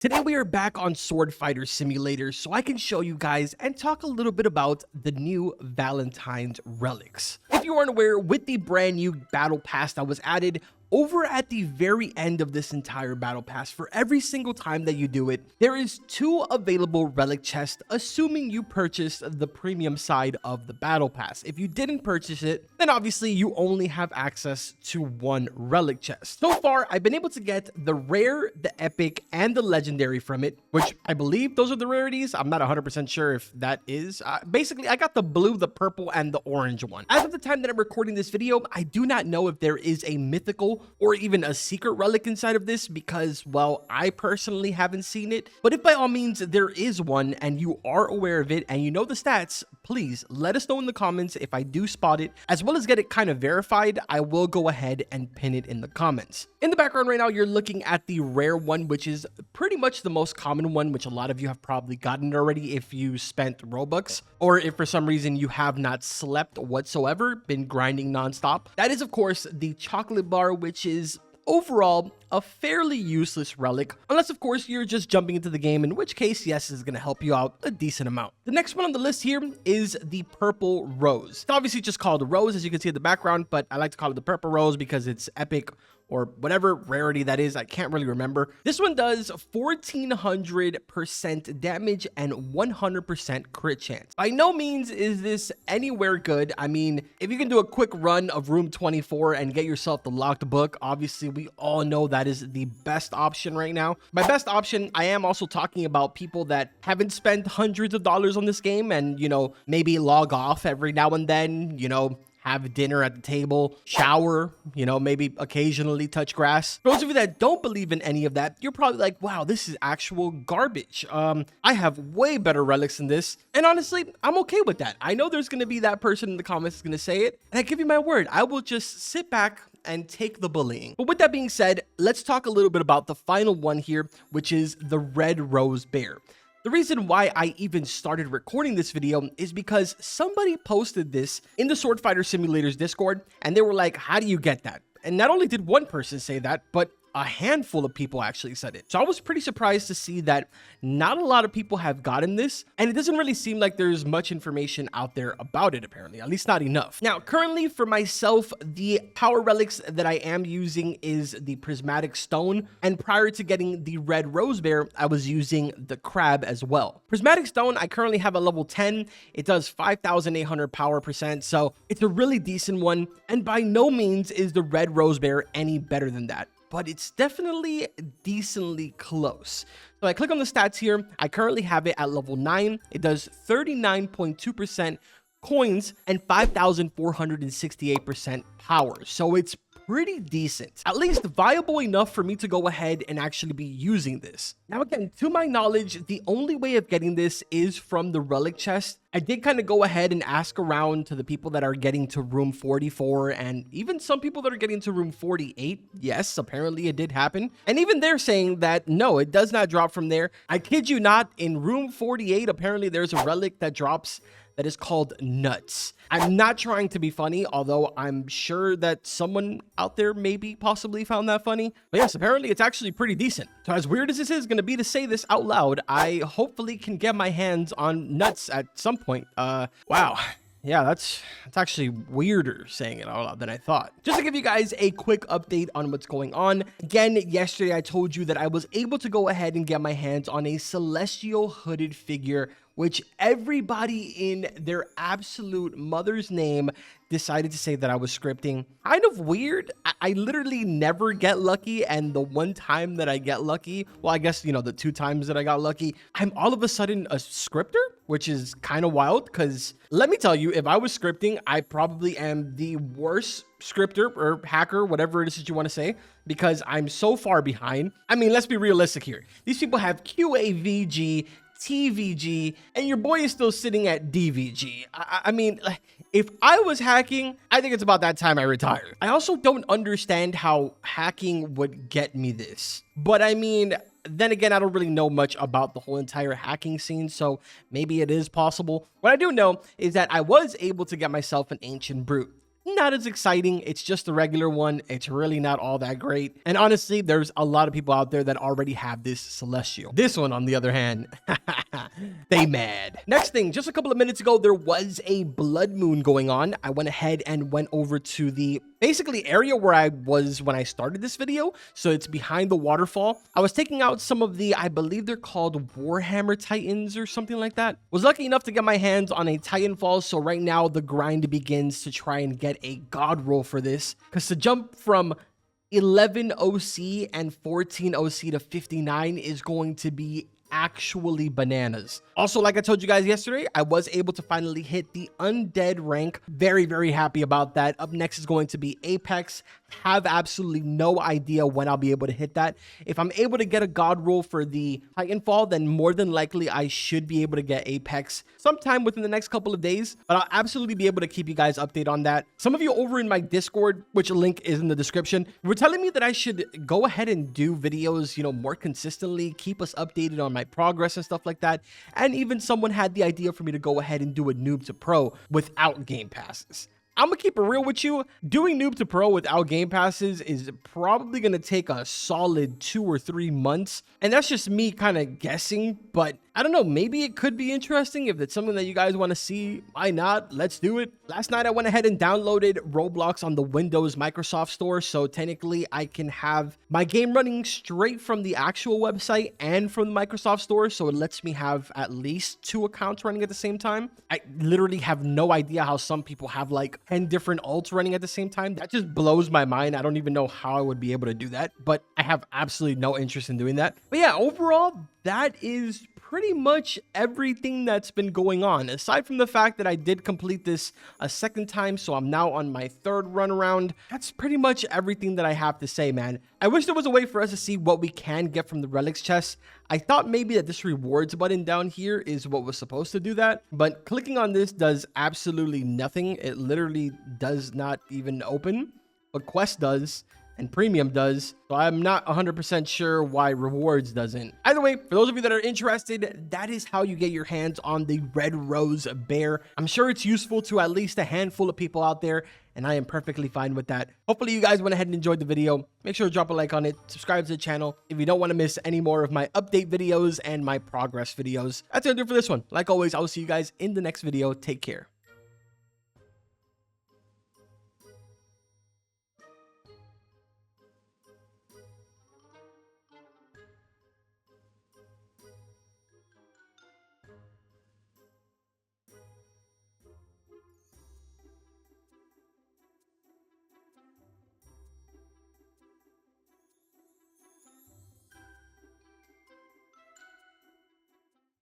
Today we are back on Sword Fighter Simulator so I can show you guys and talk a little bit about the new Valentine's Relics. If you aren't aware, with the brand new battle pass that was added over at the very end of this entire battle pass, for every single time that you do it, there is 2 available relic chests, assuming you purchased the premium side of the battle pass. If you didn't purchase it, then obviously you only have access to 1 relic chest. So far, I've been able to get the rare, the epic, and the legendary from it, which I believe those are the rarities. I'm not 100% sure if that is. Basically, I got the blue, the purple, and the orange one. As of the time that I'm recording this video, I do not know if there is a mythical or even a secret relic inside of this because, well, I personally haven't seen it. But if by all means there is one and you are aware of it and you know the stats, please let us know in the comments. If I do spot it, as well as get it kind of verified, I will go ahead and pin it in the comments. In the background right now, you're looking at the rare one, which is pretty much the most common one, which a lot of you have probably gotten already if you spent Robux, or if for some reason you have not slept whatsoever, been grinding nonstop. That is, of course, the chocolate bar, which is overall a fairly useless relic, unless of course you're just jumping into the game, in which case yes, is going to help you out a decent amount. The next one on the list here is the purple rose. It's obviously just called a rose, as you can see in the background, but I like to call it the purple rose because it's epic, or whatever rarity that is. I can't really remember. This one does 1400% damage and 100% crit chance. By no means is this anywhere good. I mean, if you can do a quick run of room 24 and get yourself the locked book, obviously we all know that is the best option right now. By best option, I am also talking about people that haven't spent hundreds of dollars on this game and, you know, maybe log off every now and then, you know, have dinner at the table, shower, you know, maybe occasionally touch grass. For those of you that don't believe in any of that, you're probably like, wow, this is actual garbage. I have way better relics than this. And honestly, I'm okay with that. I know there's going to be that person in the comments that's going to say it. And I give you my word, I will just sit back and take the bullying. But with that being said, let's talk a little bit about the final one here, which is the red rose bear. The reason why I even started recording this video is because somebody posted this in the Sword Fighter Simulator's Discord, and they were like, how do you get that? And not only did one person say that, but a handful of people actually said it. So I was pretty surprised to see that not a lot of people have gotten this, and it doesn't really seem like there's much information out there about it, apparently, at least not enough. Now, currently for myself, the power relics that I am using is the prismatic stone, and prior to getting the red rose bear, I was using the crab as well. Prismatic stone, I currently have a level 10. It does 5,800 power percent, so it's a really decent one, and by no means is the red rose bear any better than that, but it's definitely decently close. So I click on the stats here. I currently have it at level 9. It does 39.2% coins and 5,468% power. So it's pretty decent, at least viable enough for me to go ahead and actually be using this. Now again, to my knowledge, the only way of getting this is from the relic chest. I did kind of go ahead and ask around to the people that are getting to room 44 and even some people that are getting to room 48. Yes, apparently it did happen. And even they're saying that no, it does not drop from there. I kid you not, in room 48, apparently there's a relic that drops that is called nuts. I'm not trying to be funny, although I'm sure that someone out there maybe possibly found that funny. But yes, apparently it's actually pretty decent. So as weird as this is going to be to say this out loud, I hopefully can get my hands on nuts at some point. Wow. Yeah, that's actually weirder saying it out loud than I thought. Just to give you guys a quick update on what's going on. Again, yesterday I told you that I was able to go ahead and get my hands on a celestial hooded figure, which everybody in their absolute mother's name decided to say that I was scripting. Kind of weird. I literally never get lucky, and the one time that I get lucky, well, I guess, you know, the 2 times that I got lucky, I'm all of a sudden a scripter, which is kind of wild, because let me tell you, if I was scripting, I probably am the worst scripter or hacker, whatever it is that you want to say, because I'm so far behind. I mean, let's be realistic here. These people have QAVG, TVG, and your boy is still sitting at DVG. I mean, if I was hacking, I think it's about that time I retired. I also don't understand how hacking would get me this. But I mean, then again, I don't really know much about the whole entire hacking scene, so maybe it is possible. What I do know is that I was able to get myself an Ancient Brute. not as exciting. It's just the regular one. It's really not all that great. And honestly, there's a lot of people out there that already have this celestial. This one, on the other hand, they mad. Next thing, just a couple of minutes ago, there was a blood moon going on. I went ahead and went over to the basically area where I was when I started this video. So it's behind the waterfall. I was taking out some of the, I believe they're called Warhammer Titans or something like that. Was lucky enough to get my hands on a Titanfall. So right now the grind begins to try and get a god roll for this, because to jump from 11 OC and 14 OC to 59 is going to be actually bananas. Also, like I told you guys yesterday, I was able to finally hit the undead rank. Very, very happy about that. Up next is going to be Apex. Have absolutely no idea when I'll be able to hit that. If I'm able to get a god roll for the Titanfall, then more than likely I should be able to get Apex sometime within the next couple of days, but I'll absolutely be able to keep you guys updated on that. Some of you over in my Discord, which link is in the description, were telling me that I should go ahead and do videos, you know, more consistently, keep us updated on my progress and stuff like that. And even someone had the idea for me to go ahead and do a noob to pro without game passes. I'm gonna keep it real with you. Doing noob to pro without game passes is probably gonna take a solid 2 or 3 months. And that's just me kind of guessing, but I don't know, maybe it could be interesting. If it's something that you guys want to see, why not? Let's do it. Last night I went ahead and downloaded Roblox on the Windows Microsoft Store, so technically I can have my game running straight from the actual website and from the Microsoft Store, so it lets me have at least 2 accounts running at the same time. I literally have no idea how some people have like 10 different alts running at the same time. That just blows my mind. I don't even know how I would be able to do that, but I have absolutely no interest in doing that. But yeah, overall, that is pretty much everything that's been going on, aside from the fact that I did complete this a second time, so I'm now on my 3rd run around. That's pretty much everything that I have to say, man. I wish there was a way for us to see what we can get from the relics chest. I thought maybe that this rewards button down here is what was supposed to do that, but clicking on this does absolutely nothing. It literally does not even open, but quest does and premium does, so I'm not 100% sure why rewards doesn't. Either way, for those of you that are interested, that is how you get your hands on the Red Rose Bear. I'm sure it's useful to at least a handful of people out there, and I am perfectly fine with that. Hopefully you guys went ahead and enjoyed the video. Make sure to drop a like on it, subscribe to the channel if you don't want to miss any more of my update videos and my progress videos. That's gonna do it for this one. Like always, I will see you guys in the next video. Take care.